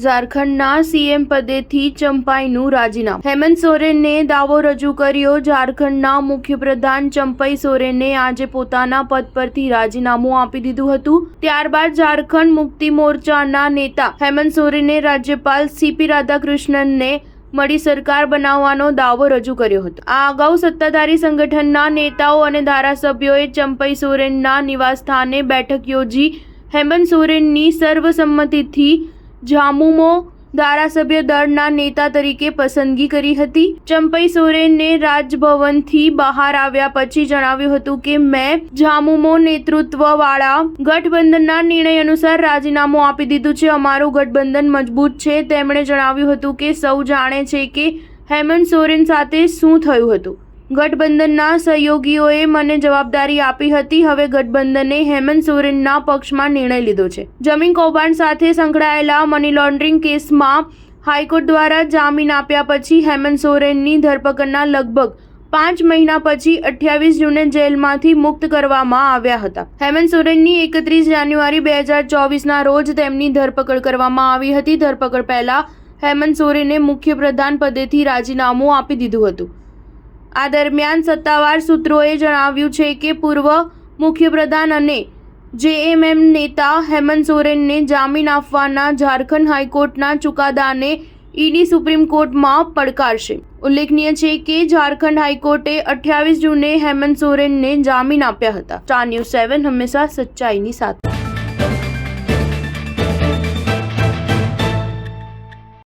ઝારખંડના સીએમ પદેથી ચંપાઈનું રાજીનામું। હેમંત સોરેને દાવો રજૂ કર્યો। ઝારખંડના મુખ્યપ્રધાન ચંપાઈ સોરેને આજે પોતાના પદ પરથી રાજીનામું આપી દીધું હતું। ત્યારબાદ ઝારખંડ મુક્તિ મોરચાના નેતા હેમંત સોરેને રાજ્યપાલ સીપી રાધાકૃષ્ણનને મળી સરકાર બનાવવાનો દાવો રજૂ કર્યો હતો। આ અગાઉ સત્તાધારી સંગઠનના નેતાઓ અને ધારાસભ્યોએ ચંપાઈ સોરેનના નિવાસસ્થાને બેઠક યોજી હેમંત સોરેનની સર્વસંમતિથી ઝામુમો ધારાસભ્ય દળના નેતા તરીકે પસંદગી કરી હતી। ચંપાઈ સોરેને રાજભવનથી બહાર આવ્યા પછી જણાવ્યું હતું કે મેં ઝામુમો નેતૃત્વવાળા ગઠબંધનના નિર્ણય અનુસાર રાજીનામું આપી દીધું છે। અમારું ગઠબંધન મજબૂત છે। તેમણે જણાવ્યું હતું કે સૌ જાણે છે કે હેમંત સોરેન સાથે શું થયું હતું। ગઠબંધનના સહયોગીઓએ મને જવાબદારી આપી હતી। હવે ગઠબંધને હેમંત સોરેનના પક્ષમાં નિર્ણય લીધો છે। જમીન કૌભાંડ સાથે સંકળાયેલા મની લોન્ડરિંગ કેસમાં હાઈકોર્ટ દ્વારા જામીન આપ્યા પછી હેમંત સોરેનની ધરપકડના લગભગ 5 મહિના પછી 28 જૂને જેલમાંથી મુક્ત કરવામાં આવ્યા હતા। હેમંત સોરેનની 31 જાન્યુઆરી 2024ના રોજ તેમની ધરપકડ કરવામાં આવી હતી। ધરપકડ પહેલા હેમંત સોરેને મુખ્યપ્રધાન પદેથી રાજીનામું આપી દીધું હતું। આ દરમિયાન સત્તાવાર સૂત્રોએ જણાવ્યું છે કે પૂર્વ મુખ્યપ્રધાન અને જેએમએમ નેતા હેમંત સોરેનને જામીન આપવાના ઝારખંડ હાઈકોર્ટના ચુકાદાને ઈડી સુપ્રીમ કોર્ટમાં પડકારશે। ઉલ્લેખનીય છે કે ઝારખંડ હાઈકોર્ટે 28 જૂને હેમંત સોરેનને જામીન આપ્યા હતા। સ્ટાર ન્યૂઝ 7 હંમેશા સચ્ચાઈની સાથે।